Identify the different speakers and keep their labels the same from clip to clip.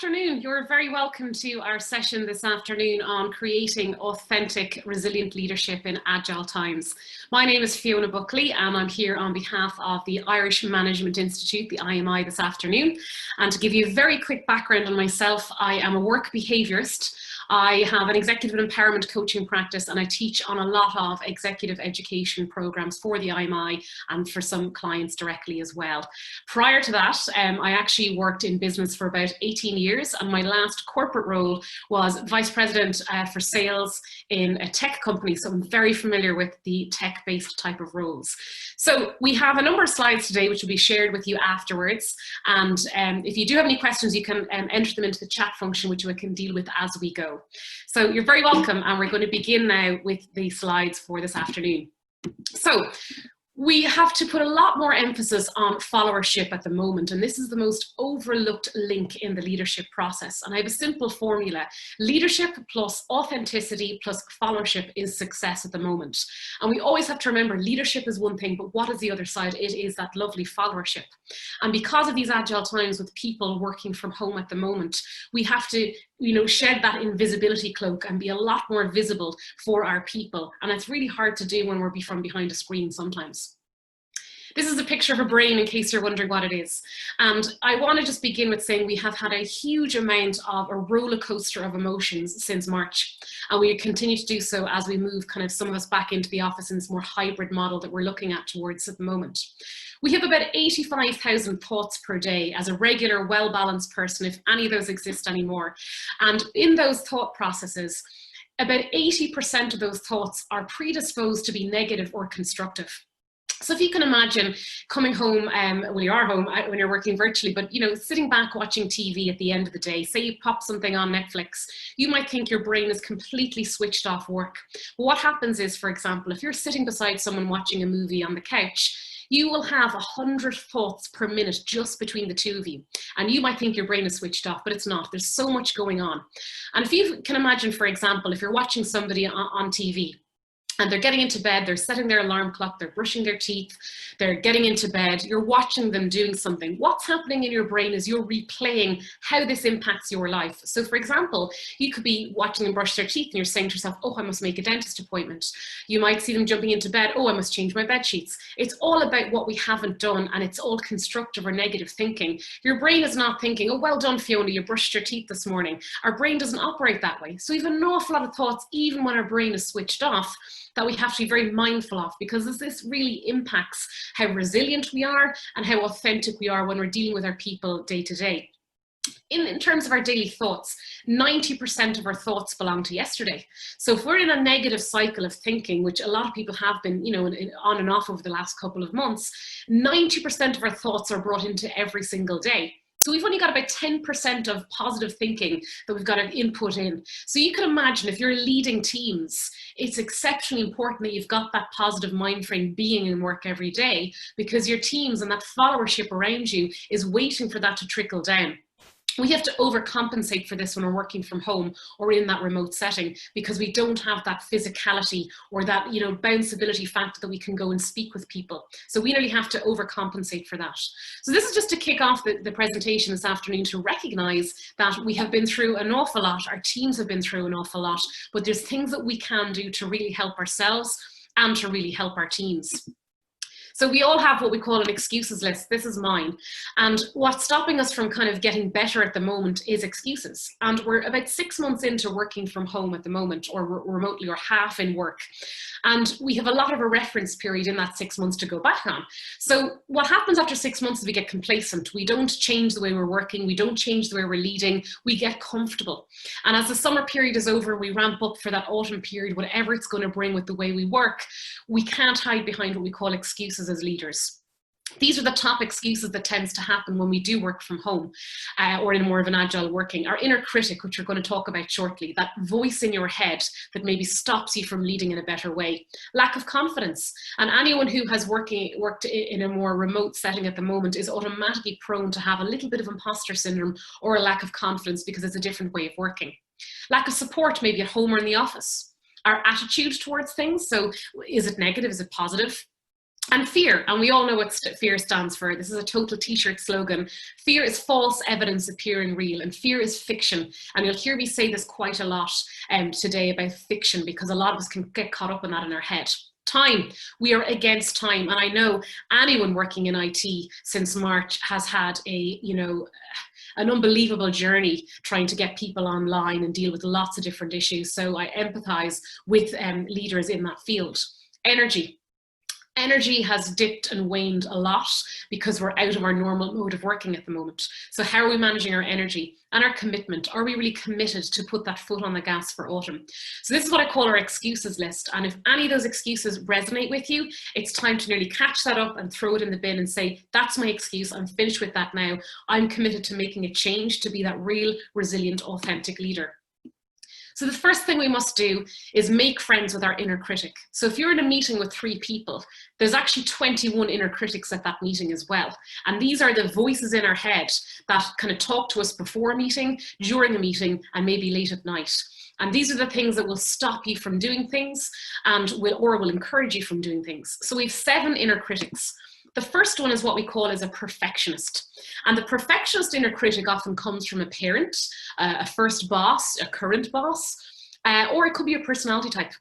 Speaker 1: afternoon. You're very welcome to our session this afternoon on creating authentic, resilient leadership in agile times. My name is Fiona Buckley and I'm here on behalf of the Irish Management Institute, the IMI, this afternoon. And to give you a very quick background on myself, I am a work behaviourist. I have an executive empowerment coaching practice and I teach on a lot of executive education programs for the IMI and for some clients directly as well. Prior to that, I actually worked in business for about 18 years and my last corporate role was Vice President for Sales in a tech company, so I'm very familiar with the tech-based type of roles. So we have a number of slides today which will be shared with you afterwards, and if you do have any questions you can enter them into the chat function, which we can deal with as we go. So you're very welcome, and we're going to begin now with the slides for this afternoon. So we have to put a lot more emphasis on followership at the moment, and this is the most overlooked link in the leadership process. And I have a simple formula: leadership plus authenticity plus followership is success at the moment. And we always have to remember leadership is one thing, but what is the other side? It is that lovely followership. And because of these agile times with people working from home at the moment, we have to shed that invisibility cloak and be a lot more visible for our people. And it's really hard to do when we're from behind a screen sometimes. This is a picture of a brain, in case you're wondering what it is. And I want to just begin with saying we have had a huge amount of a roller coaster of emotions since March. And we continue to do so as we move some of us back into the office in this more hybrid model that we're looking at towards at the moment. We have about 85,000 thoughts per day as a regular, well-balanced person, if any of those exist anymore. And in those thought processes, about 80% of those thoughts are predisposed to be negative or constructive. So if you can imagine coming home, well, you are home when you're working virtually, but sitting back watching TV at the end of the day, say you pop something on Netflix, you might think your brain is completely switched off work. But what happens is, for example, if you're sitting beside someone watching a movie on the couch, you will have 100 thoughts per minute just between the two of you. And you might think your brain is switched off, but it's not. There's so much going on. And if you can imagine, for example, if you're watching somebody on TV, and they're getting into bed, they're setting their alarm clock, they're brushing their teeth, they're getting into bed, you're watching them doing something. What's happening in your brain is you're replaying how this impacts your life. So for example, you could be watching them brush their teeth and you're saying to yourself, oh, I must make a dentist appointment. You might see them jumping into bed, oh, I must change my bed sheets. It's all about what we haven't done, and it's all constructive or negative thinking. Your brain is not thinking, oh, well done, Fiona, you brushed your teeth this morning. Our brain doesn't operate that way. So we have an awful lot of thoughts, even when our brain is switched off, that we have to be very mindful of, because this really impacts how resilient we are and how authentic we are when we're dealing with our people day to day. In terms of our daily thoughts, 90% of our thoughts belong to yesterday. So if we're in a negative cycle of thinking, which a lot of people have been, on and off over the last couple of months, 90% of our thoughts are brought into every single day. So we've only got about 10% of positive thinking that we've got to input in. So you can imagine if you're leading teams, it's exceptionally important that you've got that positive mind frame being in work every day, because your teams and that followership around you is waiting for that to trickle down. We have to overcompensate for this when we're working from home or in that remote setting, because we don't have that physicality or that bounceability factor that we can go and speak with people. So we really have to overcompensate for that. So this is just to kick off the presentation this afternoon, to recognize that we have been through an awful lot, our teams have been through an awful lot, but there's things that we can do to really help ourselves and to really help our teams. So we all have what we call an excuses list. This is mine. And what's stopping us from getting better at the moment is excuses. And we're about 6 months into working from home at the moment, or remotely, or half in work. And we have a lot of a reference period in that 6 months to go back on. So what happens after 6 months is we get complacent. We don't change the way we're working. We don't change the way we're leading. We get comfortable. And as the summer period is over, we ramp up for that autumn period, whatever it's going to bring with the way we work. We can't hide behind what we call excuses as leaders. These are the top excuses that tends to happen when we do work from home or in more of an agile working. Our inner critic, which we're going to talk about shortly, that voice in your head that maybe stops you from leading in a better way. Lack of confidence. And anyone who has worked in a more remote setting at the moment is automatically prone to have a little bit of imposter syndrome or a lack of confidence, because it's a different way of working. Lack of support, maybe at home or in the office. Our attitude towards things. So is it negative? Is it positive? And fear, and we all know what fear stands for. This is a total t-shirt slogan. Fear is false evidence appearing real, and fear is fiction. And you'll hear me say this quite a lot today about fiction, because a lot of us can get caught up in that in our head. Time, we are against time. And I know anyone working in IT since March has had an unbelievable journey trying to get people online and deal with lots of different issues. So I empathize with leaders in that field. Energy. Energy has dipped and waned a lot because we're out of our normal mode of working at the moment. So how are we managing our energy and our commitment? Are we really committed to put that foot on the gas for autumn? So this is what I call our excuses list. And if any of those excuses resonate with you, it's time to nearly catch that up and throw it in the bin and say, that's my excuse. I'm finished with that now. I'm committed to making a change to be that real, resilient, authentic leader. So the first thing we must do is make friends with our inner critic. So if you're in a meeting with 3 people, there's actually 21 inner critics at that meeting as well. And these are the voices in our head that kind of talk to us before a meeting, during a meeting, and maybe late at night. And these are the things that will stop you from doing things and will encourage you from doing things. So we have 7 inner critics. The first one is what we call as a perfectionist. And the perfectionist inner critic often comes from a parent, a first boss, a current boss, or it could be a personality type.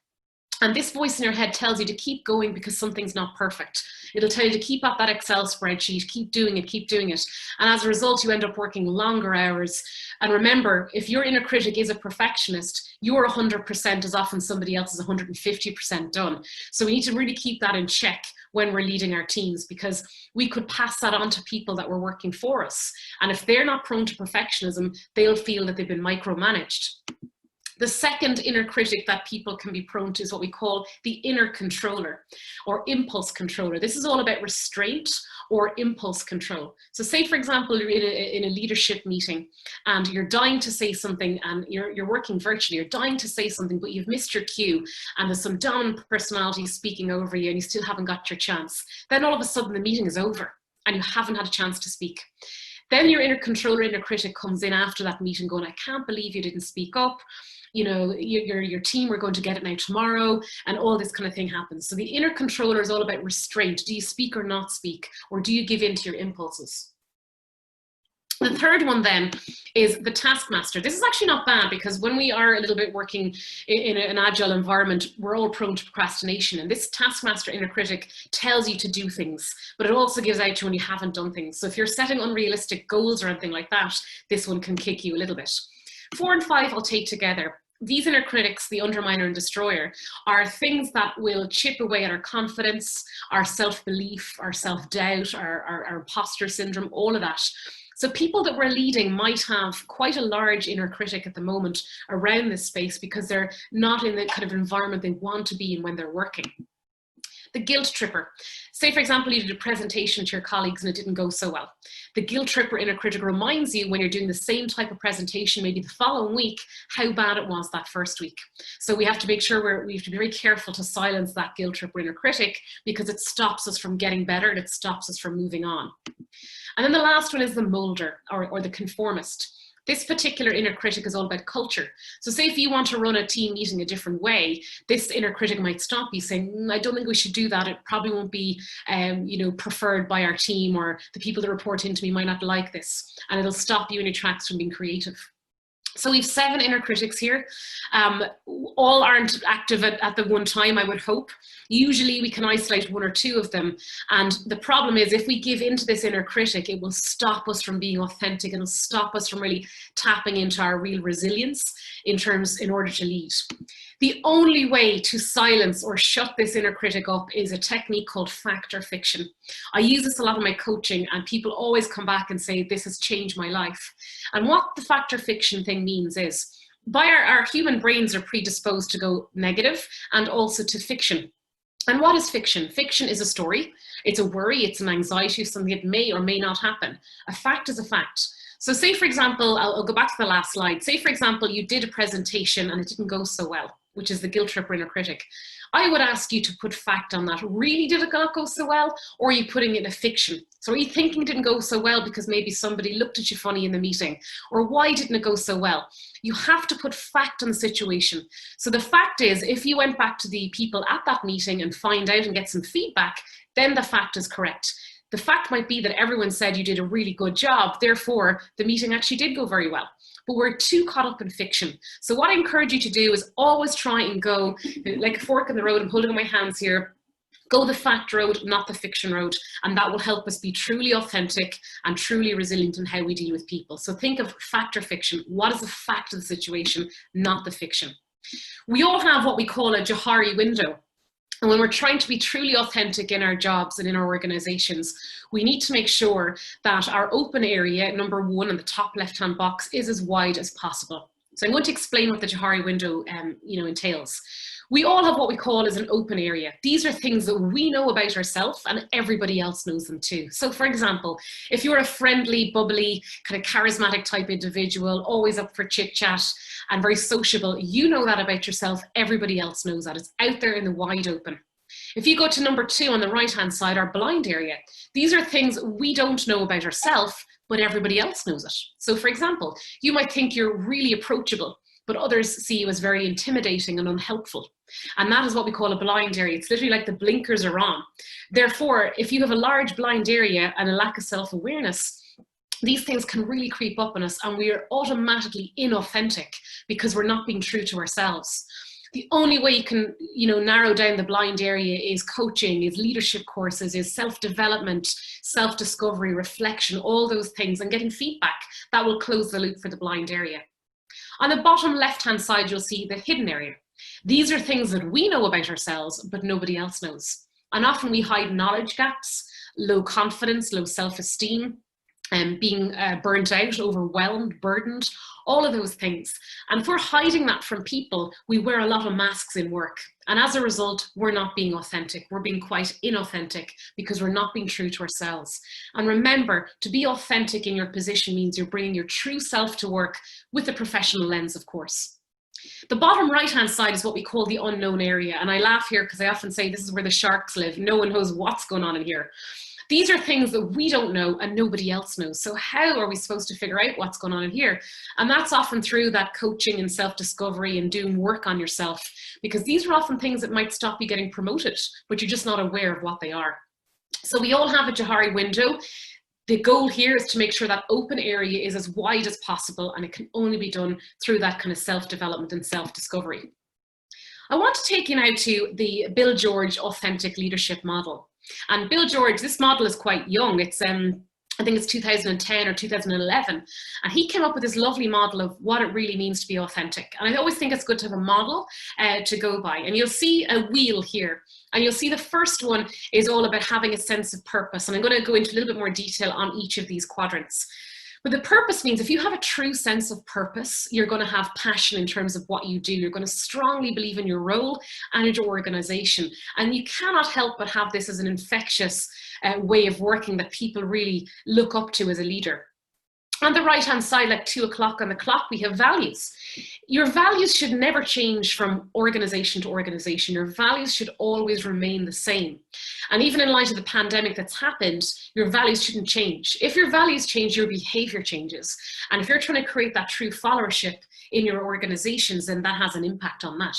Speaker 1: And this voice in your head tells you to keep going because something's not perfect. It'll tell you to keep up that Excel spreadsheet, keep doing it, keep doing it. And as a result, you end up working longer hours. And remember, if your inner critic is a perfectionist, your 100% is often somebody else's 150% done. So we need to really keep that in check when we're leading our teams, because we could pass that on to people that were working for us. And if they're not prone to perfectionism, they'll feel that they've been micromanaged. The second inner critic that people can be prone to is what we call the inner controller or impulse controller. This is all about restraint or impulse control. So say, for example, you're in a leadership meeting and you're dying to say something, and you're working virtually, you're dying to say something, but you've missed your cue and there's some dominant personality speaking over you and you still haven't got your chance. Then all of a sudden the meeting is over and you haven't had a chance to speak. Then your inner controller, inner critic comes in after that meeting going, I can't believe you didn't speak up. You know, your team, we're going to get it now tomorrow, and all this kind of thing happens. So the inner controller is all about restraint. Do you speak or not speak? Or do you give in to your impulses? The third one then is the taskmaster. This is actually not bad, because when we are a little bit working in an agile environment, we're all prone to procrastination. And this taskmaster inner critic tells you to do things, but it also gives out to you when you haven't done things. So if you're setting unrealistic goals or anything like that, this one can kick you a little bit. 4 and 5 I'll take together. These inner critics, the underminer and destroyer, are things that will chip away at our confidence, our self-belief, our self-doubt, our imposter syndrome, all of that. So people that we're leading might have quite a large inner critic at the moment around this space because they're not in the kind of environment they want to be in when they're working. The guilt tripper. Say, for example, you did a presentation to your colleagues and it didn't go so well. The guilt tripper inner critic reminds you when you're doing the same type of presentation, maybe the following week, how bad it was that first week. So we have to make sure we have to be very careful to silence that guilt tripper inner critic, because it stops us from getting better and it stops us from moving on. And then the last one is the molder or the conformist. This particular inner critic is all about culture. So say if you want to run a team meeting a different way, this inner critic might stop you saying, I don't think we should do that. It probably won't be preferred by our team, or the people that report into me might not like this. And it'll stop you in your tracks from being creative. So we've 7 inner critics here. All aren't active at the one time, I would hope. Usually we can isolate 1 or 2 of them. And the problem is, if we give into this inner critic, it will stop us from being authentic, and it'll stop us from really tapping into our real resilience in order to lead. The only way to silence or shut this inner critic up is a technique called fact or fiction. I use this a lot in my coaching, and people always come back and say, this has changed my life. And what the fact or fiction thing means is, our human brains are predisposed to go negative and also to fiction. And what is fiction? Fiction is a story. It's a worry. It's an anxiety of something that may or may not happen. A fact is a fact. So say, for example, I'll go back to the last slide. Say, for example, you did a presentation and it didn't go so well, which is the guilt tripper inner critic. I would ask you to put fact on that. Really, did it not go so well? Or are you putting in a fiction? So are you thinking it didn't go so well because maybe somebody looked at you funny in the meeting? Or why didn't it go so well? You have to put fact on the situation. So the fact is, if you went back to the people at that meeting and find out and get some feedback, then the fact is correct. The fact might be that everyone said you did a really good job, therefore the meeting actually did go very well. But we're too caught up in fiction. So what I encourage you to do is always try and go like a fork in the road. I'm holding my hands here. Go the fact road, not the fiction road, and that will help us be truly authentic and truly resilient in how we deal with people. So think of fact or fiction. What is the fact of the situation, not the fiction? We all have what we call a Jahari window. And when we're trying to be truly authentic in our jobs and in our organizations, we need to make sure that our open area, number one in the top left-hand box, is as wide as possible. So I'm going to explain what the Jahari window entails. We all have what we call as an open area. These are things that we know about ourselves and everybody else knows them too. So for example, if you're a friendly, bubbly, kind of charismatic type individual, always up for chit chat and very sociable, you know that about yourself, everybody else knows that. It's out there in the wide open. If you go to number 2 on the right-hand side, our blind area, these are things we don't know about ourselves, but everybody else knows it. So for example, you might think you're really approachable, but others see you as very intimidating and unhelpful. And that is what we call a blind area. It's literally like the blinkers are on. Therefore, if you have a large blind area and a lack of self-awareness, these things can really creep up on us and we are automatically inauthentic because we're not being true to ourselves. The only way you can, narrow down the blind area is coaching, is leadership courses, is self-development, self-discovery, reflection, all those things, and getting feedback that will close the loop for the blind area. On the bottom left-hand side, you'll see the hidden area. These are things that we know about ourselves, but nobody else knows. And often we hide knowledge gaps, low confidence, low self-esteem, and being burnt out, overwhelmed, burdened, all of those things. And if we're hiding that from people, we wear a lot of masks in work. And as a result, we're not being authentic. We're being quite inauthentic because we're not being true to ourselves. And remember, to be authentic in your position means you're bringing your true self to work with a professional lens, of course. The bottom right-hand side is what we call the unknown area. And I laugh here because I often say this is where the sharks live. No one knows what's going on in here. These are things that we don't know and nobody else knows. So how are we supposed to figure out what's going on in here? And that's often through that coaching and self-discovery and doing work on yourself, because these are often things that might stop you getting promoted, but you're just not aware of what they are. So we all have a Jahari window. The goal here is to make sure that open area is as wide as possible, and it can only be done through that kind of self-development and self-discovery. I want to take you now to the Bill George authentic leadership model. And Bill George, this model is quite young. It's I think it's 2010 or 2011. And he came up with this lovely model of what it really means to be authentic. And I always think it's good to have a model to go by. And you'll see a wheel here. And you'll see the first one is all about having a sense of purpose. And I'm going to go into a little bit more detail on each of these quadrants. But the purpose means if you have a true sense of purpose, you're going to have passion in terms of what you do. You're going to strongly believe in your role and in your organization. And you cannot help but have this as an infectious way of working that people really look up to as a leader. On the right-hand side, like 2 o'clock on the clock, we have values. Your values should never change from organization to organization. Your values should always remain the same. And even in light of the pandemic that's happened, your values shouldn't change. If your values change, your behavior changes. And if you're trying to create that true followership in your organizations, then that has an impact on that.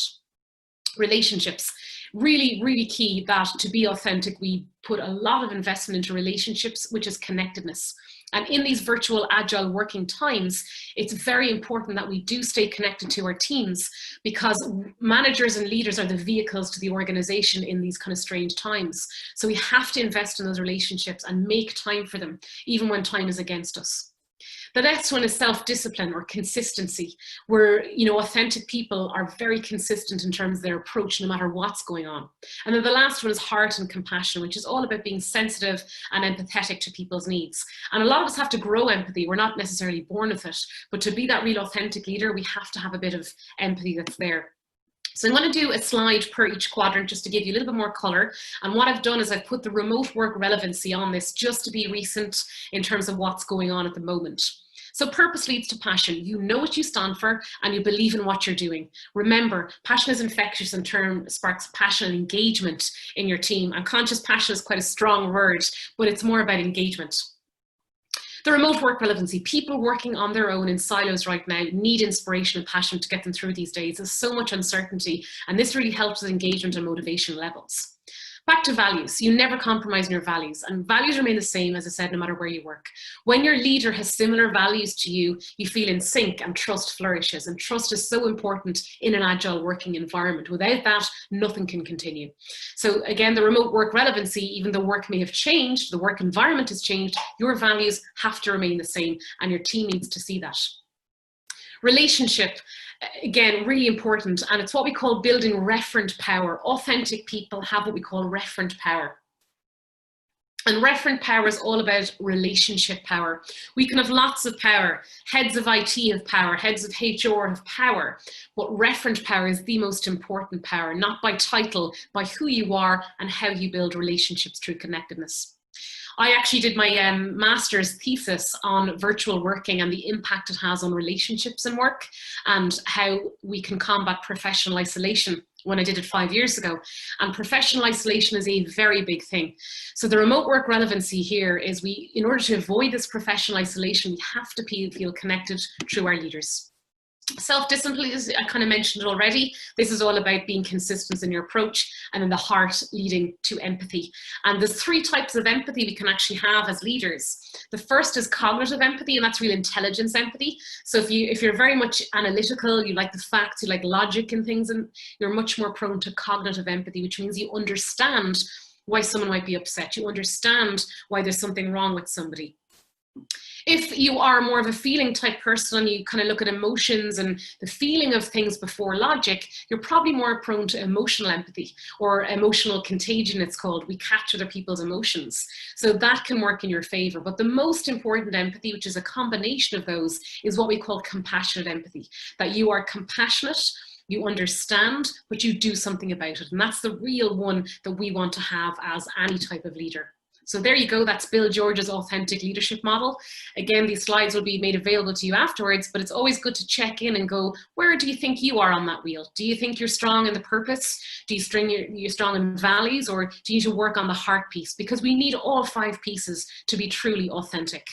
Speaker 1: Relationships. Really, really key that to be authentic, we put a lot of investment into relationships, which is connectedness. And in these virtual agile working times, it's very important that we do stay connected to our teams, because managers and leaders are the vehicles to the organization in these kind of strange times. So we have to invest in those relationships and make time for them, even when time is against us. The next one is self-discipline or consistency, where, authentic people are very consistent in terms of their approach no matter what's going on. And then the last one is heart and compassion, which is all about being sensitive and empathetic to people's needs. And a lot of us have to grow empathy. We're not necessarily born with it, but to be that real authentic leader, we have to have a bit of empathy that's there. So I'm going to do a slide per each quadrant just to give you a little bit more color. And what I've done is I've put the remote work relevancy on this just to be recent in terms of what's going on at the moment. So purpose leads to passion. You know what you stand for and you believe in what you're doing. Remember, passion is infectious and sparks passion and engagement in your team. And conscious passion is quite a strong word, but it's more about engagement. The remote work relevancy. People working on their own in silos right now need inspiration and passion to get them through these days. There's so much uncertainty, and this really helps with engagement and motivation levels. Back to values. You never compromise on your values, and values remain the same, as I said, no matter where you work. When your leader has similar values to you, you feel in sync and trust flourishes, and trust is so important in an agile working environment. Without that, nothing can continue. So again, the remote work relevancy, even though work may have changed, the work environment has changed, your values have to remain the same, and your team needs to see that. Relationship. Again, really important, and it's what we call building referent power. Authentic people have what we call referent power. And referent power is all about relationship power. We can have lots of power. Heads of IT have power, heads of HR have power, but referent power is the most important power, not by title, by who you are and how you build relationships through connectedness. I actually did my master's thesis on virtual working and the impact it has on relationships and work, and how we can combat professional isolation when I did it 5 years ago. And professional isolation is a very big thing. So the remote work relevancy here is in order to avoid this professional isolation, we have to feel connected through our leaders. Self-discipline, I kind of mentioned it already. This is all about being consistent in your approach, and then the heart leading to empathy. And there's 3 types of empathy we can actually have as leaders. The first is cognitive empathy, and that's real intelligence empathy. So if you're very much analytical, you like the facts, you like logic and things, and you're much more prone to cognitive empathy, which means you understand why someone might be upset. You understand why there's something wrong with somebody. If you are more of a feeling type person and you kind of look at emotions and the feeling of things before logic, you're probably more prone to emotional empathy, or emotional contagion it's called. We catch other people's emotions. So that can work in your favor. But the most important empathy, which is a combination of those, is what we call compassionate empathy. That you are compassionate, you understand, but you do something about it. And that's the real one that we want to have as any type of leader. So there you go, that's Bill George's authentic leadership model. Again, these slides will be made available to you afterwards, but it's always good to check in and go, where do you think you are on that wheel? Do you think you're strong in the purpose? Do you think you're strong in values, or do you need to work on the heart piece? Because we need all 5 pieces to be truly authentic.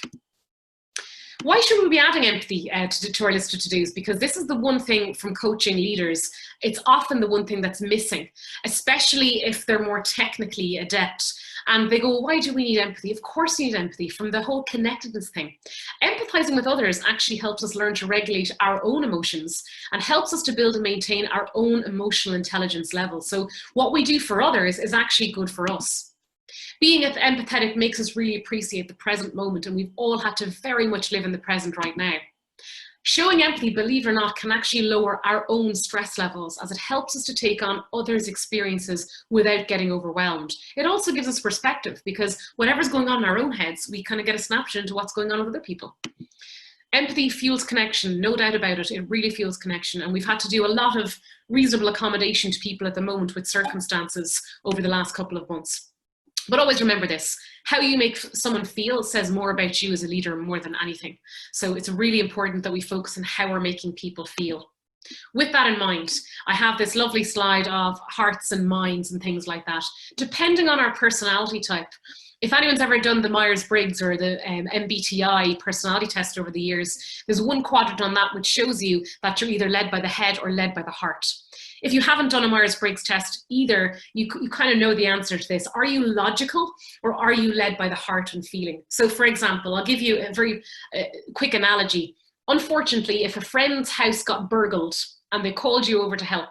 Speaker 1: Why should we be adding empathy to our list of to-dos? Because this is the one thing from coaching leaders, it's often the one thing that's missing, especially if they're more technically adept. And they go, why do we need empathy? Of course we need empathy, from the whole connectedness thing. Empathizing with others actually helps us learn to regulate our own emotions and helps us to build and maintain our own emotional intelligence level. So what we do for others is actually good for us. Being empathetic makes us really appreciate the present moment, and we've all had to very much live in the present right now. Showing empathy, believe it or not, can actually lower our own stress levels, as it helps us to take on others' experiences without getting overwhelmed. It also gives us perspective, because whatever's going on in our own heads, we kind of get a snapshot into what's going on with other people. Empathy fuels connection, no doubt about it. It really fuels connection. And we've had to do a lot of reasonable accommodation to people at the moment with circumstances over the last couple of months. But always remember this, how you make someone feel says more about you as a leader more than anything. So it's really important that we focus on how we're making people feel. With that in mind, I have this lovely slide of hearts and minds and things like that. Depending on our personality type, if anyone's ever done the Myers-Briggs or the MBTI personality test over the years, there's one quadrant on that which shows you that you're either led by the head or led by the heart. If you haven't done a Myers-Briggs test either, you kind of know the answer to this. Are you logical, or are you led by the heart and feeling? So for example, I'll give you a very quick analogy. Unfortunately, if a friend's house got burgled and they called you over to help,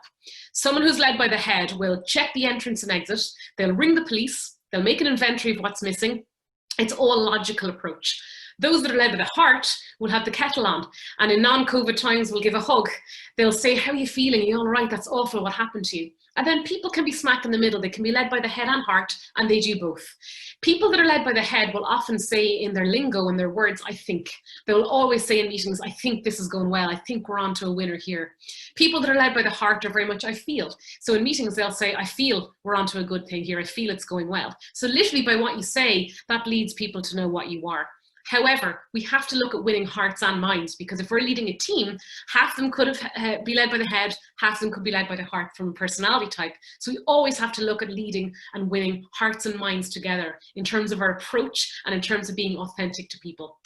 Speaker 1: someone who's led by the head will check the entrance and exit, they'll ring the police, they'll make an inventory of what's missing. It's all a logical approach. Those that are led by the heart will have the kettle on, and in non-COVID times will give a hug. They'll say, how are you feeling? Are you all right? That's awful. What happened to you? And then people can be smack in the middle. They can be led by the head and heart, and they do both. People that are led by the head will often say in their lingo, in their words, I think. They will always say in meetings, I think this is going well. I think we're on to a winner here. People that are led by the heart are very much, I feel. So in meetings, they'll say, I feel we're on to a good thing here. I feel it's going well. So literally by what you say, that leads people to know what you are. However, we have to look at winning hearts and minds, because if we're leading a team, half of them could be led by the head, half of them could be led by the heart from a personality type. So we always have to look at leading and winning hearts and minds together in terms of our approach and in terms of being authentic to people.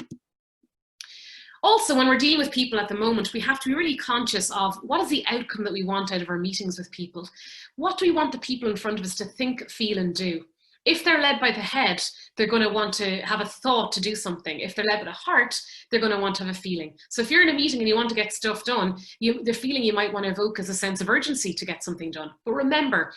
Speaker 1: Also, when we're dealing with people at the moment, we have to be really conscious of what is the outcome that we want out of our meetings with people. What do we want the people in front of us to think, feel, and do? If they're led by the head, they're going to want to have a thought to do something. If they're led by the heart, they're going to want to have a feeling. So if you're in a meeting and you want to get stuff done, the feeling you might want to evoke is a sense of urgency to get something done. But remember,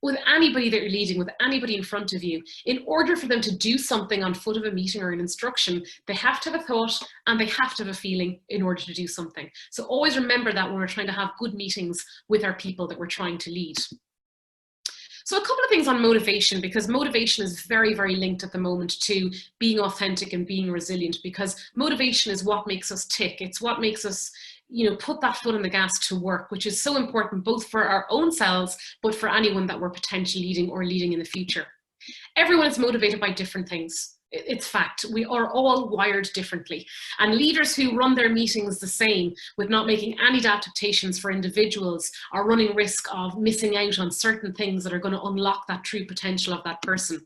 Speaker 1: with anybody that you're leading, with anybody in front of you, in order for them to do something on foot of a meeting or an instruction, they have to have a thought and they have to have a feeling in order to do something. So always remember that when we're trying to have good meetings with our people that we're trying to lead. So a couple of things on motivation, because motivation is very, very linked at the moment to being authentic and being resilient, because motivation is what makes us tick. It's what makes us, put that foot on the gas to work, which is so important both for our own selves, but for anyone that we're potentially leading or leading in the future. Everyone is motivated by different things. It's fact. We are all wired differently. And leaders who run their meetings the same with not making any adaptations for individuals are running risk of missing out on certain things that are going to unlock that true potential of that person.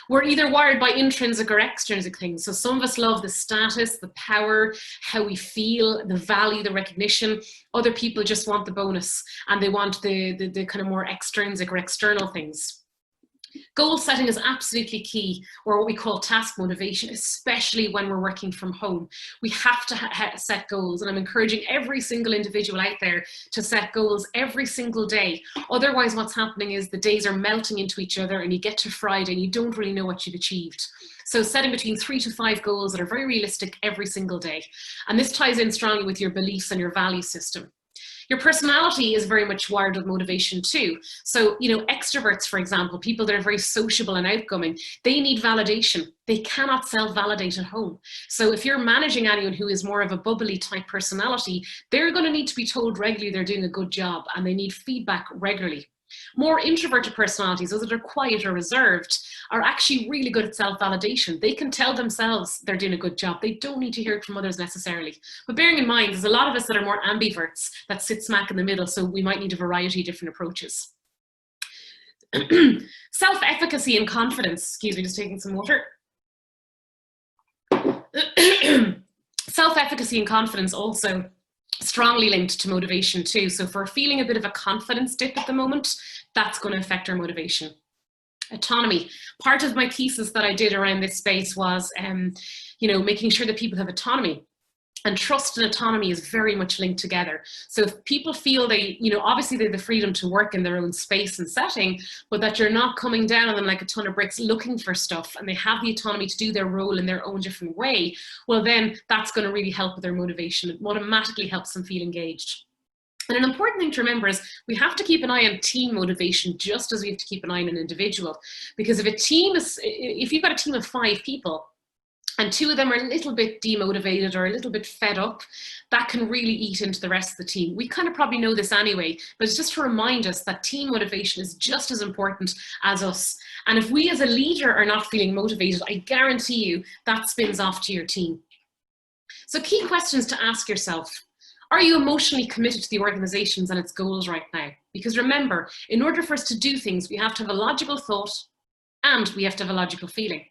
Speaker 1: We're either wired by intrinsic or extrinsic things. So some of us love the status, the power, how we feel, the value, the recognition. Other people just want the bonus and they want the kind of more extrinsic or external things. Goal setting is absolutely key, or what we call task motivation, especially when we're working from home. We have to set goals, and I'm encouraging every single individual out there to set goals every single day. Otherwise, what's happening is the days are melting into each other and you get to Friday and you don't really know what you've achieved. So setting between 3 to 5 goals that are very realistic every single day. And this ties in strongly with your beliefs and your value system. Your personality is very much wired with motivation too. So, extroverts, for example, people that are very sociable and outgoing, they need validation. They cannot self-validate at home. So if you're managing anyone who is more of a bubbly type personality, they're going to need to be told regularly they're doing a good job and they need feedback regularly. More introverted personalities, those that are quiet or reserved, are actually really good at self-validation. They can tell themselves they're doing a good job. They don't need to hear it from others necessarily. But bearing in mind, there's a lot of us that are more ambiverts that sit smack in the middle, so we might need a variety of different approaches. Self-efficacy and confidence. Excuse me, just taking some water. Self-efficacy and confidence also strongly linked to motivation too. So if we're feeling a bit of a confidence dip at the moment, that's going to affect our motivation. Autonomy. Part of my thesis that I did around this space was, making sure that people have autonomy. And trust and autonomy is very much linked together. So if people feel they, obviously they have the freedom to work in their own space and setting, but that you're not coming down on them like a ton of bricks looking for stuff, and they have the autonomy to do their role in their own different way, well then that's going to really help with their motivation. It automatically helps them feel engaged. And an important thing to remember is we have to keep an eye on team motivation just as we have to keep an eye on an individual. Because if you've got a team of 5 people, and 2 of them are a little bit demotivated or a little bit fed up, that can really eat into the rest of the team. We kind of probably know this anyway, but it's just to remind us that team motivation is just as important as us. And if we as a leader are not feeling motivated, I guarantee you that spins off to your team. So key questions to ask yourself. Are you emotionally committed to the organizations and its goals right now? Because remember, in order for us to do things, we have to have a logical thought and we have to have a logical feeling.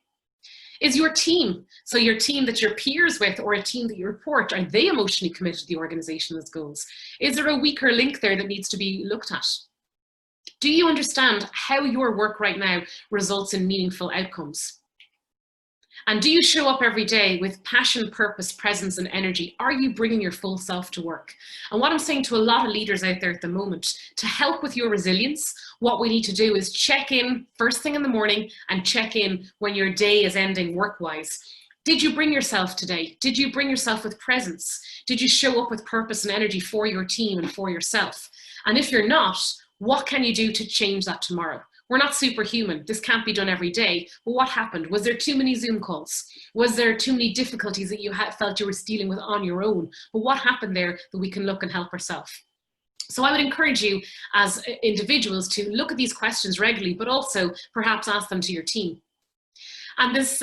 Speaker 1: Is your team, so your team that you're peers with or a team that you report, are they emotionally committed to the organization's goals? Is there a weaker link there that needs to be looked at? Do you understand how your work right now results in meaningful outcomes? And do you show up every day with passion, purpose, presence, and energy? Are you bringing your full self to work? And what I'm saying to a lot of leaders out there at the moment, to help with your resilience, what we need to do is check in first thing in the morning and check in when your day is ending work-wise. Did you bring yourself today? Did you bring yourself with presence? Did you show up with purpose and energy for your team and for yourself? And if you're not, what can you do to change that tomorrow? We're not superhuman. This can't be done every day. But what happened? Was there too many Zoom calls? Was there too many difficulties that you felt you were dealing with on your own? But what happened there that we can look and help ourselves? So I would encourage you as individuals to look at these questions regularly, but also perhaps ask them to your team. And this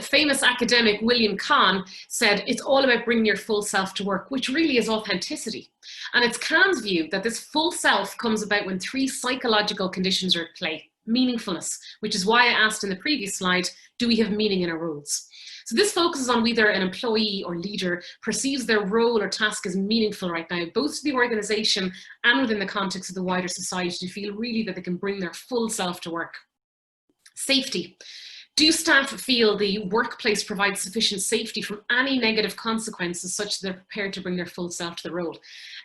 Speaker 1: famous academic, William Kahn, said it's all about bringing your full self to work, which really is authenticity. And it's Kahn's view that this full self comes about when 3 psychological conditions are at play. Meaningfulness, which is why I asked in the previous slide, do we have meaning in our roles? So this focuses on whether an employee or leader perceives their role or task as meaningful right now, both to the organization and within the context of the wider society, to feel really that they can bring their full self to work. Safety. Do staff feel the workplace provides sufficient safety from any negative consequences such that they're prepared to bring their full self to the role?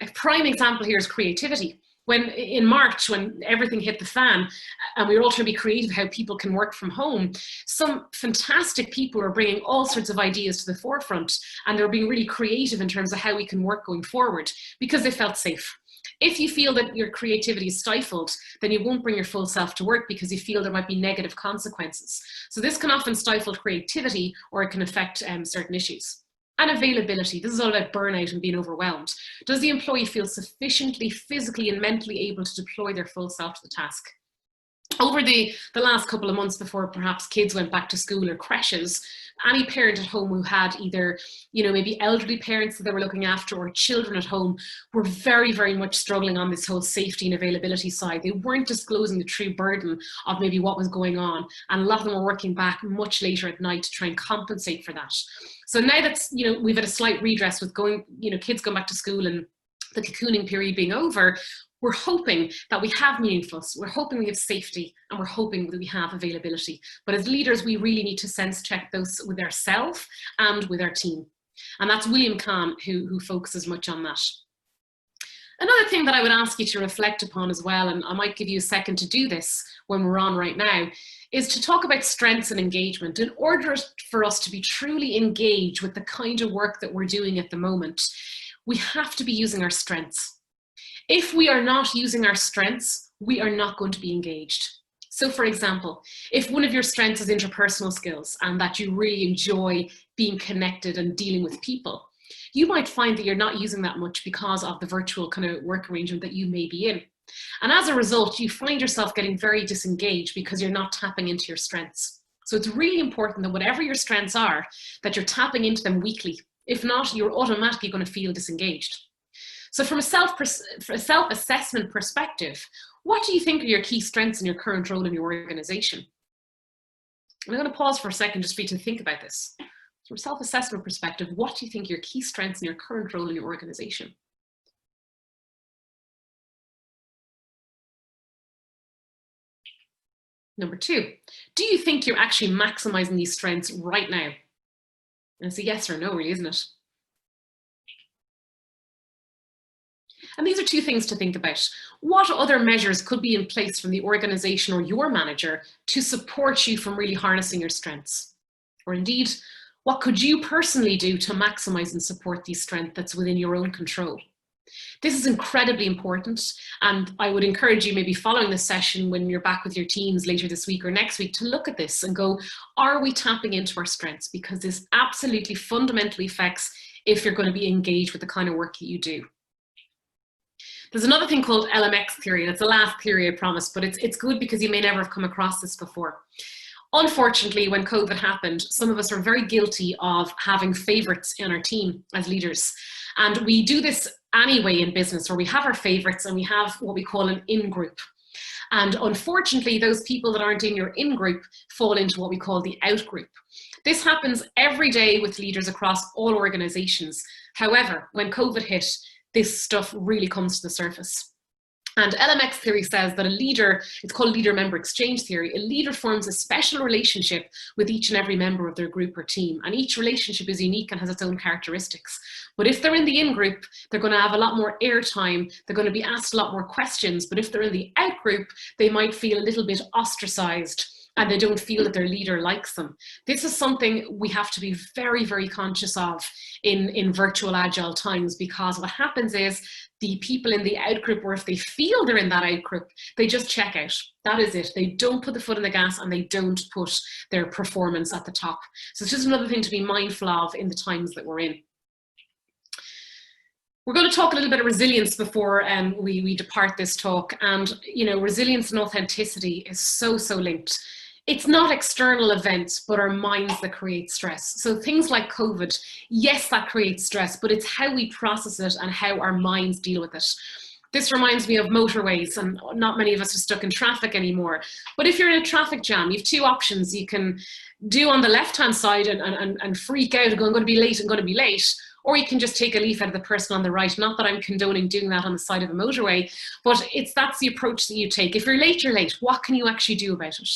Speaker 1: A prime example here is creativity. When in March, when everything hit the fan and we were all trying to be creative how people can work from home, some fantastic people are bringing all sorts of ideas to the forefront, and they're being really creative in terms of how we can work going forward because they felt safe. If you feel that your creativity is stifled, then you won't bring your full self to work because you feel there might be negative consequences. So this can often stifle creativity, or it can affect certain issues. And availability. This is all about burnout and being overwhelmed. Does the employee feel sufficiently physically and mentally able to deploy their full self to the task? Over the last couple of months before perhaps kids went back to school or creches, any parent at home who had either, maybe elderly parents that they were looking after or children at home were very, very much struggling on this whole safety and availability side. They weren't disclosing the true burden of maybe what was going on. And a lot of them were working back much later at night to try and compensate for that. So now that's, we've had a slight redress with kids going back to school and the cocooning period being over, we're hoping that we have meaningfulness, we're hoping we have safety, and we're hoping that we have availability. But as leaders, we really need to sense check those with ourselves and with our team. And that's William Kahn who focuses much on that. Another thing that I would ask you to reflect upon as well, and I might give you a second to do this when we're on right now, is to talk about strengths and engagement. In order for us to be truly engaged with the kind of work that we're doing at the moment, we have to be using our strengths. If we are not using our strengths, we are not going to be engaged. So for example, if one of your strengths is interpersonal skills and that you really enjoy being connected and dealing with people, you might find that you're not using that much because of the virtual kind of work arrangement that you may be in. And as a result, you find yourself getting very disengaged because you're not tapping into your strengths. So it's really important that whatever your strengths are, that you're tapping into them weekly. If not, you're automatically going to feel disengaged. So from a self-assessment perspective, what do you think are your key strengths in your current role in your organization? And I'm going to pause for a second just for you to think about this. From a self-assessment perspective, what do you think are your key strengths in your current role in your organization? Number 2, do you think you're actually maximizing these strengths right now? And it's a yes or no, really, isn't it? And these are 2 things to think about. What other measures could be in place from the organization or your manager to support you from really harnessing your strengths? Or indeed, what could you personally do to maximize and support these strengths that's within your own control? This is incredibly important, and I would encourage you, maybe following this session when you're back with your teams later this week or next week, to look at this and go, are we tapping into our strengths? Because this absolutely fundamentally affects if you're going to be engaged with the kind of work that you do. There's another thing called LMX Theory, and it's the last theory, I promise, but it's good because you may never have come across this before. Unfortunately, when COVID happened, some of us are very guilty of having favorites in our team as leaders. And we do this anyway in business, where we have our favorites and we have what we call an in-group. And unfortunately, those people that aren't in your in-group fall into what we call the out-group. This happens every day with leaders across all organizations. However, when COVID hit, this stuff really comes to the surface. And LMX theory says that a leader, it's called leader-member exchange theory, a leader forms a special relationship with each and every member of their group or team. And each relationship is unique and has its own characteristics. But if they're in the in-group, they're going to have a lot more airtime, they're going to be asked a lot more questions. But if they're in the out-group, they might feel a little bit ostracized and they don't feel that their leader likes them. This is something we have to be very, very conscious of in virtual agile times, because what happens is the people in the out group, or if they feel they're in that out group, they just check out. That is it. They don't put the foot on the gas and they don't put their performance at the top. So it's just another thing to be mindful of in the times that we're in. We're going to talk a little bit of resilience before we depart this talk. And, you know, resilience and authenticity is so linked. it's not external events, but our minds that create stress. So things like COVID, yes, that creates stress, but it's how we process it and how our minds deal with it. This reminds me of motorways, and not many of us are stuck in traffic anymore. But if you're in a traffic jam, you have two options. You can do on the left-hand side and freak out and go, I'm going to be late, I'm going to be late. Or you can just take a leaf out of the person on the right. Not that I'm condoning doing that on the side of a motorway, but that's the approach that you take. If you're late, you're late. What can you actually do about it?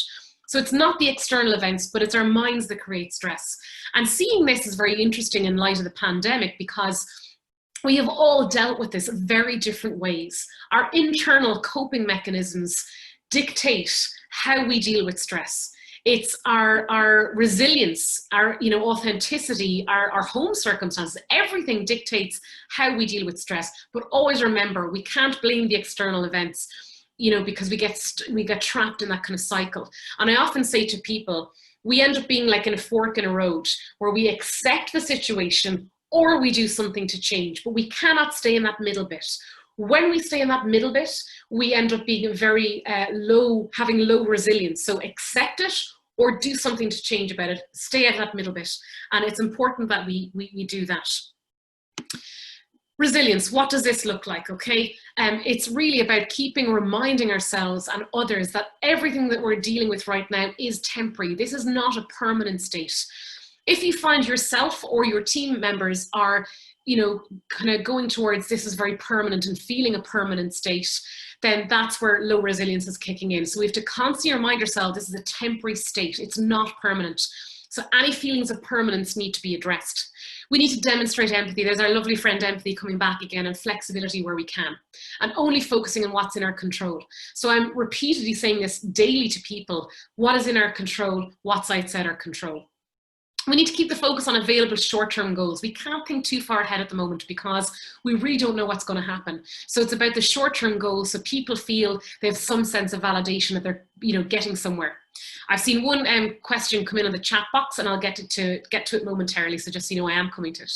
Speaker 1: So it's not the external events, but it's our minds that create stress. And seeing this is very interesting in light of the pandemic, because we have all dealt with this very different ways. Our internal coping mechanisms dictate how we deal with stress. It's our resilience, our authenticity, our home circumstances. Everything dictates how we deal with stress. But always remember, we can't blame the external events, because we get trapped in that kind of cycle. And I often say to people, we end up being like in a fork in a road where we accept the situation or we do something to change, but we cannot stay in that middle bit. When we stay in that middle bit, we end up being very having low resilience. So accept it or do something to change about it. Stay at that middle bit. And it's important that we do that. Resilience, what does this look like, okay? It's really about reminding ourselves and others that everything that we're dealing with right now is temporary. This is not a permanent state. If you find yourself or your team members are, kind of going towards this is very permanent and feeling a permanent state, then that's where low resilience is kicking in. So we have to constantly remind ourselves this is a temporary state. It's not permanent. So any feelings of permanence need to be addressed. We need to demonstrate empathy. There's our lovely friend empathy coming back again, and flexibility where we can, and only focusing on what's in our control. So I'm repeatedly saying this daily to people: what is in our control, what's outside our control. We need to keep the focus on available short-term goals. We can't think too far ahead at the moment because we really don't know what's going to happen. So it's about the short-term goals, so people feel they have some sense of validation that they're, getting somewhere. I've seen one question come in on the chat box, and I'll get to it momentarily. So just I am coming to it.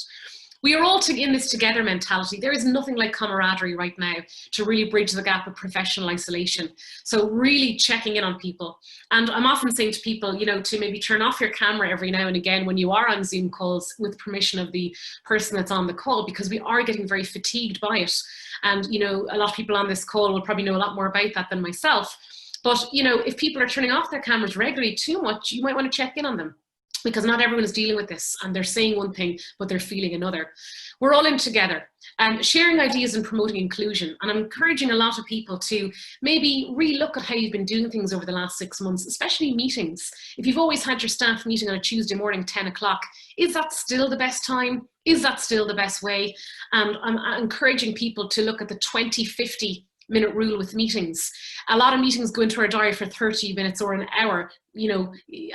Speaker 1: We are all in this together mentality. There is nothing like camaraderie right now to really bridge the gap of professional isolation. So really checking in on people. And I'm often saying to people, to maybe turn off your camera every now and again when you are on Zoom calls with permission of the person that's on the call, because we are getting very fatigued by it. And, a lot of people on this call will probably know a lot more about that than myself. But, if people are turning off their cameras regularly too much, you might want to check in on them, because not everyone is dealing with this and they're saying one thing, but they're feeling another. We're all in together, and sharing ideas and promoting inclusion. And I'm encouraging a lot of people to maybe relook at how you've been doing things over the last 6 months, especially meetings. If you've always had your staff meeting on a Tuesday morning, 10 o'clock, is that still the best time? Is that still the best way? And I'm encouraging people to look at the 20-50-minute rule with meetings. A lot of meetings go into our diary for 30 minutes or an hour.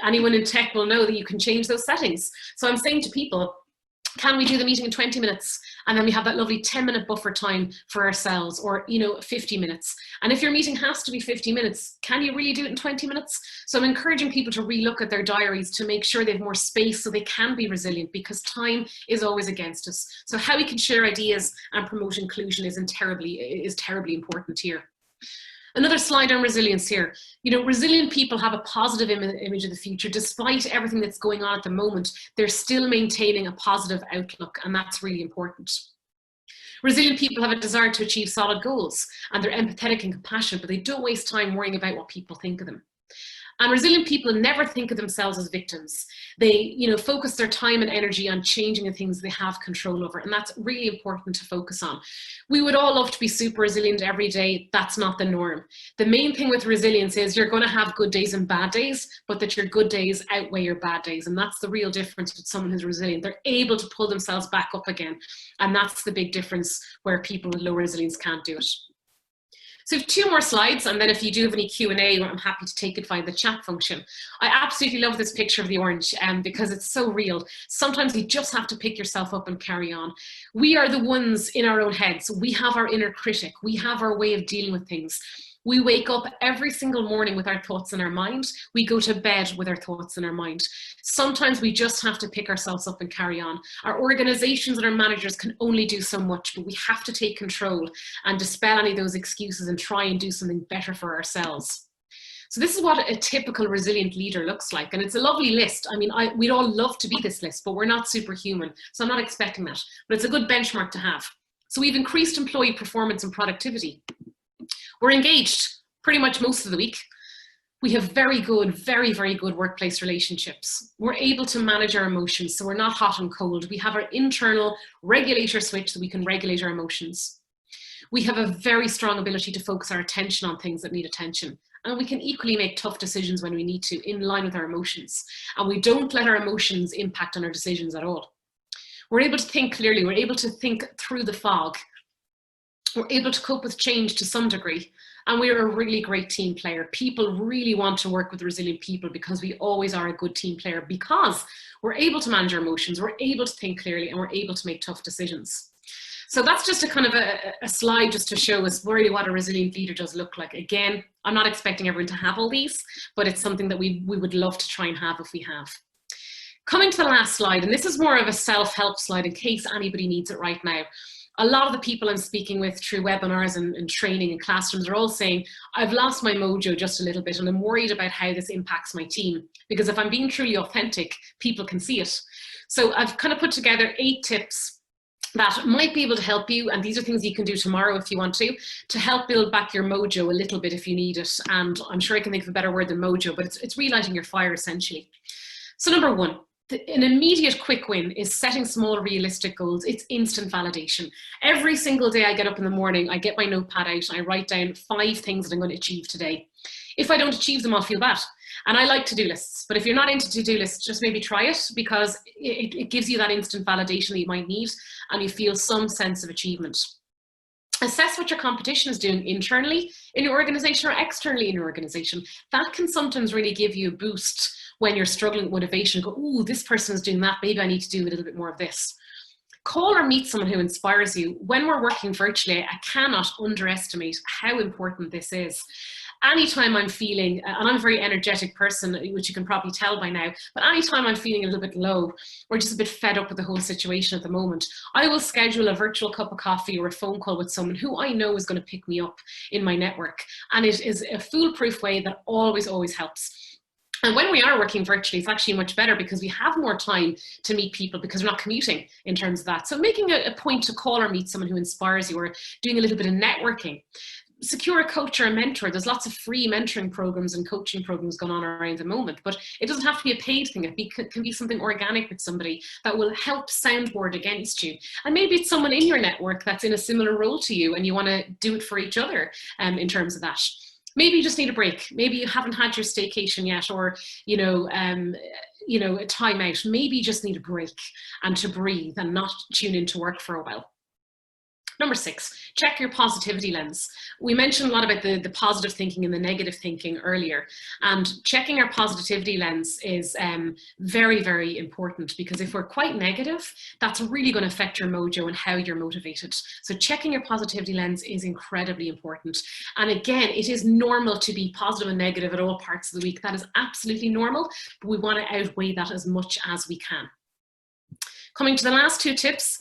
Speaker 1: Anyone in tech will know that you can change those settings. So I'm saying to people, can we do the meeting in 20 minutes? And then we have that lovely 10-minute buffer time for ourselves, or, 50 minutes. And if your meeting has to be 50 minutes, can you really do it in 20 minutes? So I'm encouraging people to relook at their diaries to make sure they have more space so they can be resilient, because time is always against us. So how we can share ideas and promote inclusion is terribly important here. Another slide on resilience here. Resilient people have a positive image of the future. Despite everything that's going on at the moment, they're still maintaining a positive outlook, and that's really important. Resilient people have a desire to achieve solid goals, and they're empathetic and compassionate, but they don't waste time worrying about what people think of them. And resilient people never think of themselves as victims. They, focus their time and energy on changing the things they have control over. And that's really important to focus on. We would all love to be super resilient every day. That's not the norm. The main thing with resilience is you're going to have good days and bad days, but that your good days outweigh your bad days. And that's the real difference with someone who's resilient. They're able to pull themselves back up again. And that's the big difference where people with low resilience can't do it. So we have 2 more slides, and then if you do have any Q&A, I'm happy to take it via the chat function. I absolutely love this picture of the orange because it's so real. Sometimes you just have to pick yourself up and carry on. We are the ones in our own heads. We have our inner critic. We have our way of dealing with things. We wake up every single morning with our thoughts in our mind. We go to bed with our thoughts in our mind. Sometimes we just have to pick ourselves up and carry on. Our organizations and our managers can only do so much, but we have to take control and dispel any of those excuses and try and do something better for ourselves. So this is what a typical resilient leader looks like. And it's a lovely list. I mean, we'd all love to be this list, but we're not superhuman. So I'm not expecting that, but it's a good benchmark to have. So we've increased employee performance and productivity. We're engaged pretty much most of the week. We have very good, very, very good workplace relationships. We're able to manage our emotions, so we're not hot and cold. We have our internal regulator switch that we can regulate our emotions. We have a very strong ability to focus our attention on things that need attention. And we can equally make tough decisions when we need to, in line with our emotions. And we don't let our emotions impact on our decisions at all. We're able to think clearly. We're able to think through the fog. We're able to cope with change to some degree. And we're a really great team player. People really want to work with resilient people because we always are a good team player, because we're able to manage our emotions, we're able to think clearly, and we're able to make tough decisions. So that's just a kind of a slide just to show us really what a resilient leader does look like. Again, I'm not expecting everyone to have all these, but it's something that we would love to try and have if we have. Coming to the last slide, and this is more of a self-help slide in case anybody needs it right now. A lot of the people I'm speaking with through webinars and training and classrooms are all saying, I've lost my mojo just a little bit and I'm worried about how this impacts my team. Because if I'm being truly authentic, people can see it. So I've kind of put together 8 tips that might be able to help you, and these are things you can do tomorrow if you want to help build back your mojo a little bit if you need it. And I'm sure I can think of a better word than mojo, but it's relighting your fire essentially. So number 1, an immediate quick win is setting small realistic goals. It's instant validation. Every single day I get up in the morning, I get my notepad out and I write down 5 things that I'm going to achieve today. If I don't achieve them, I'll feel bad. And I like to-do lists, but if you're not into to-do lists, just maybe try it, because it gives you that instant validation that you might need and you feel some sense of achievement. Assess what your competition is doing internally in your organization or externally in your organization. That can sometimes really give you a boost when you're struggling with motivation. Go, ooh, this person is doing that, maybe I need to do a little bit more of this. Call or meet someone who inspires you. When we're working virtually, I cannot underestimate how important this is. Anytime I'm feeling, and I'm a very energetic person, which you can probably tell by now, but anytime I'm feeling a little bit low or just a bit fed up with the whole situation at the moment, I will schedule a virtual cup of coffee or a phone call with someone who I know is going to pick me up in my network. And it is a foolproof way that always, always helps. And when we are working virtually, it's actually much better because we have more time to meet people because we're not commuting in terms of that. So making a point to call or meet someone who inspires you, or doing a little bit of networking. Secure a coach or a mentor. There's lots of free mentoring programs and coaching programs going on around the moment, but it doesn't have to be a paid thing. It can be something organic with somebody that will help soundboard against you. And maybe it's someone in your network that's in a similar role to you and you want to do it for each other in terms of that. Maybe you just need a break. Maybe you haven't had your staycation yet, or a time out. Maybe you just need a break and to breathe and not tune into work for a while. Number 6, check your positivity lens. We mentioned a lot about the positive thinking and the negative thinking earlier, and checking our positivity lens is very, very important, because if we're quite negative, that's really going to affect your mojo and how you're motivated. So checking your positivity lens is incredibly important. And again, it is normal to be positive and negative at all parts of the week. That is absolutely normal, but we want to outweigh that as much as we can. Coming to the last 2 tips.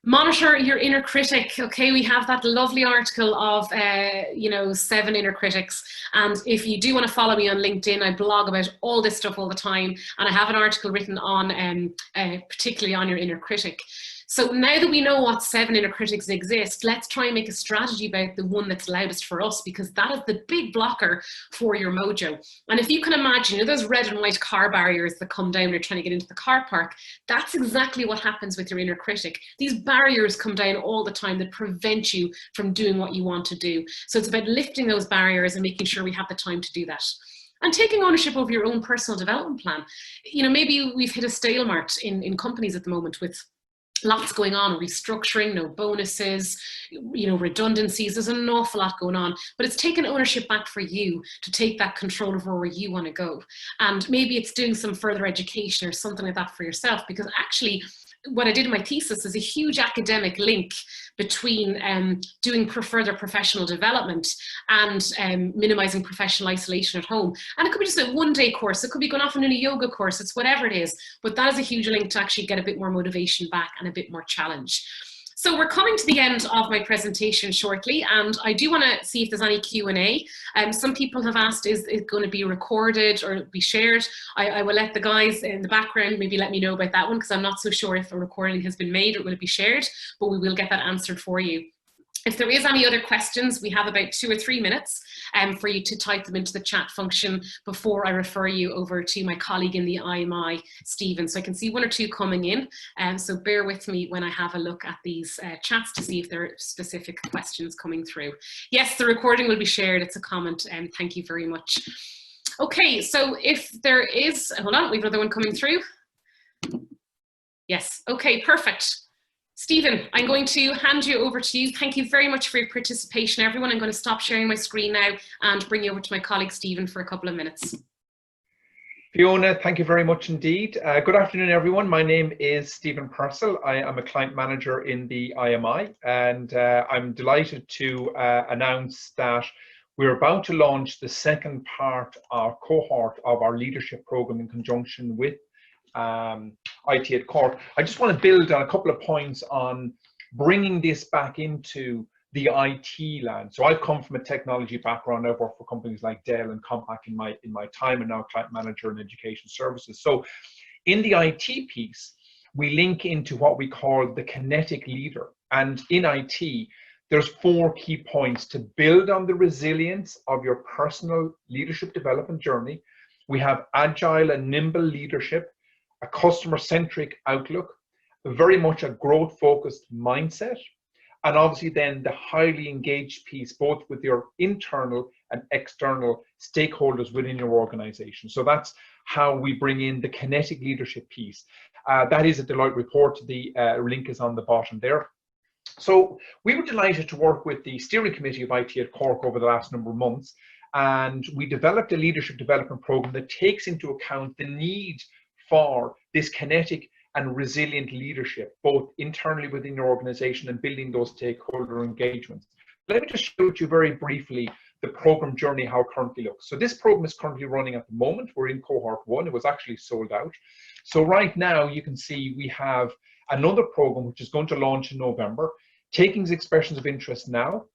Speaker 1: Monitor your inner critic. Okay, we have that lovely article of 7 inner critics, and if you do want to follow me on LinkedIn, I blog about all this stuff all the time, and I have an article written on particularly on your inner critic. So now that we know what 7 inner critics exist, let's try and make a strategy about the one that's loudest for us, because that is the big blocker for your mojo. And if you can imagine, those red and white car barriers that come down when you're trying to get into the car park, that's exactly what happens with your inner critic. These barriers come down all the time that prevent you from doing what you want to do. So it's about lifting those barriers and making sure we have the time to do that. And taking ownership over your own personal development plan. Maybe we've hit a stalemate in companies at the moment with lots going on, restructuring, no bonuses, redundancies. There's an awful lot going on, but it's taking ownership back for you to take that control over where you want to go. And maybe it's doing some further education or something like that for yourself, because actually what I did in my thesis is a huge academic link between doing further professional development and minimizing professional isolation at home. And it could be just a 1-day course. It could be going off and doing a yoga course. It's whatever it is. But that is a huge link to actually get a bit more motivation back and a bit more challenge. So we're coming to the end of my presentation shortly, and I do want to see if there's any Q&A. Some people have asked, is it going to be recorded or be shared? I will let the guys in the background maybe let me know about that one, because I'm not so sure if a recording has been made or will it be shared, but we will get that answered for you. If there is any other questions, we have about 2 or 3 minutes for you to type them into the chat function before I refer you over to my colleague in the IMI, Stephen. So I can see 1 or 2 coming in. So bear with me when I have a look at these chats to see if there are specific questions coming through. Yes, the recording will be shared. It's a comment. Thank you very much. Okay, so if there is, hold on, we have another one coming through. Yes, okay, perfect. Stephen, I'm going to hand you over to you. Thank you very much for your participation, everyone. I'm going to stop sharing my screen now and bring you over to my colleague, Stephen, for a couple of minutes.
Speaker 2: Fiona, thank you very much indeed. Good afternoon, everyone. My name is Stephen Purcell. I am a client manager in the IMI, and I'm delighted to announce that we're about to launch the second part, our cohort of our leadership program in conjunction with IT at Cork. I just want to build on a couple of points on bringing this back into the IT land. So I've come from a technology background. I've worked for companies like Dell and Compaq in my time, and now client manager in education services. So in the IT piece, we link into what we call the kinetic leader. And in IT, there's 4 key points to build on the resilience of your personal leadership development journey. We have agile and nimble leadership, a customer-centric outlook, very much a growth-focused mindset, and obviously then the highly engaged piece, both with your internal and external stakeholders within your organization. So that's how we bring in the kinetic leadership piece. That is a Deloitte report. The link is on the bottom there. So we were delighted to work with the steering committee of IT at Cork over the last number of months, and we developed a leadership development program that takes into account the need for this kinetic and resilient leadership, both internally within your organization and building those stakeholder engagements. Let me just show you very briefly the program journey, how it currently looks. So this program is currently running at the moment. We're in cohort 1. It was actually sold out. So right now you can see we have another program which is going to launch in November, taking expressions of interest now.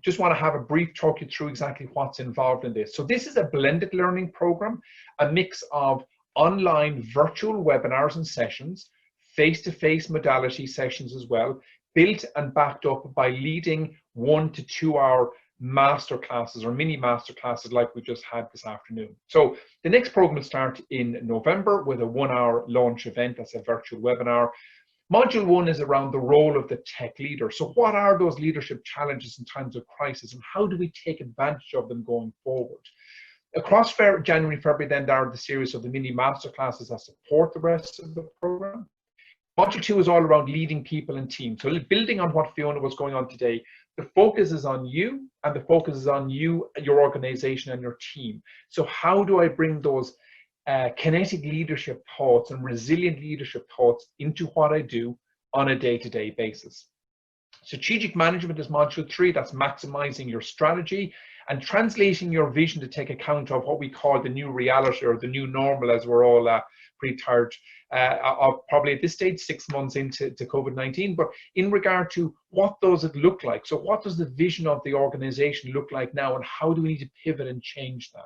Speaker 2: Just want to have a brief talk you through exactly what's involved in this. So this is a blended learning program, a mix of online virtual webinars and sessions, face-to-face modality sessions as well, built and backed up by leading 1 to 2 hour master classes or mini master classes like we just had this afternoon. So the next program will start in November with a 1 hour launch event. That's a virtual webinar. Module 1 is around the role of the tech leader. So what are those leadership challenges in times of crisis, and how do we take advantage of them going forward? Across January, February, then there are the series of the mini masterclasses that support the rest of the program. Module 2 is all around leading people and teams. So building on what Fiona was going on today, the focus is on you, and the focus is on you, your organization, and your team. So how do I bring those kinetic leadership thoughts and resilient leadership thoughts into what I do on a day-to-day basis? Strategic management is module 3. That's maximizing your strategy and translating your vision to take account of what we call the new reality, or the new normal, as we're all pretty tired of probably at this stage, 6 months into COVID-19. But in regard to what does it look like? So what does the vision of the organization look like now, and how do we need to pivot and change that?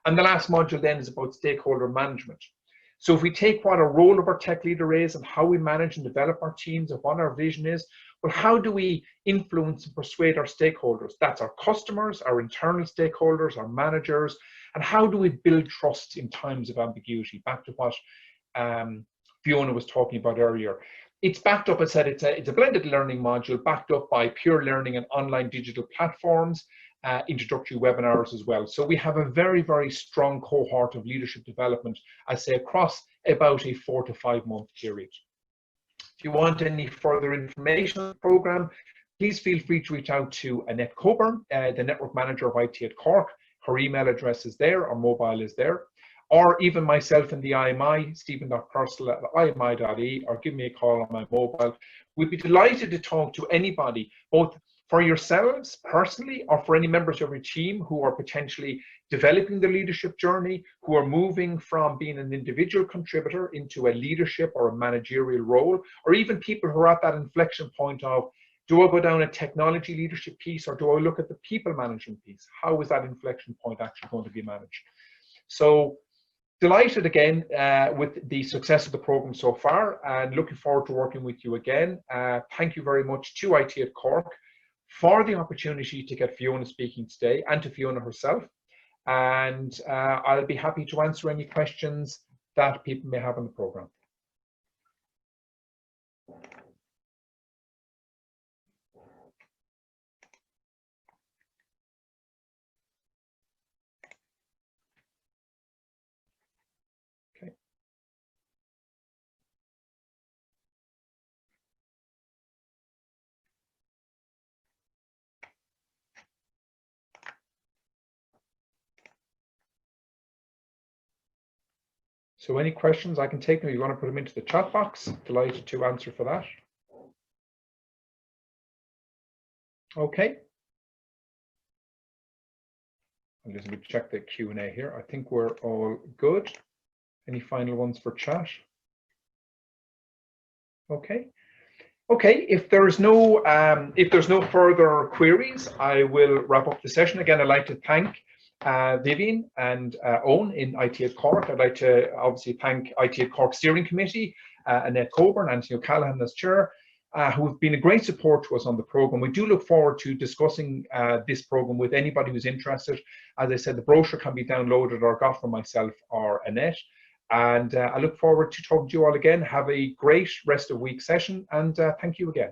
Speaker 2: And the last module then is about stakeholder management. So if we take what a role of our tech leader is and how we manage and develop our teams and what our vision is, well, how do we influence and persuade our stakeholders? That's our customers, our internal stakeholders, our managers, and how do we build trust in times of ambiguity? Back to what Fiona was talking about earlier. It's backed up, I said, it's a blended learning module backed up by pure learning and online digital platforms, introductory webinars as well. So we have a very, very strong cohort of leadership development, I say, across about a 4 to 5 month period. If you want any further information on the program, please feel free to reach out to Annette Coburn, the network manager of IT at Cork. Her email address is there, or mobile is there, or even myself in the IMI, stephen.purcell@imi.e, or give me a call on my mobile. We'd be delighted to talk to anybody, both For yourselves personally, or for any members of your team who are potentially developing the leadership journey, who are moving from being an individual contributor into a leadership or a managerial role, or even people who are at that inflection point of, do I go down a technology leadership piece, or do I look at the people management piece? How is that inflection point actually going to be managed? So delighted again with the success of the program so far, and looking forward to working with you again. Thank you very much to IT at Cork for the opportunity to get Fiona speaking today, and to Fiona herself. And I'll be happy to answer any questions that people may have on the program. Okay. So any questions I can take them. If you want to put them into the chat box, delighted to answer for that. Okay. I'll just check the Q&A here. I think we're all good. Any final ones for chat? Okay. Okay, if there's no further queries, I will wrap up the session. Again, I'd like to thank Vivian and Owen in IT at Cork. I'd like to obviously thank IT at Cork Steering Committee, Annette Coburn, Anthony O'Callaghan as chair, who have been a great support to us on the program. We do look forward to discussing this program with anybody who's interested. As I said, the brochure can be downloaded or got from myself or Annette. And I look forward to talking to you all again. Have a great rest of week session, and thank you again.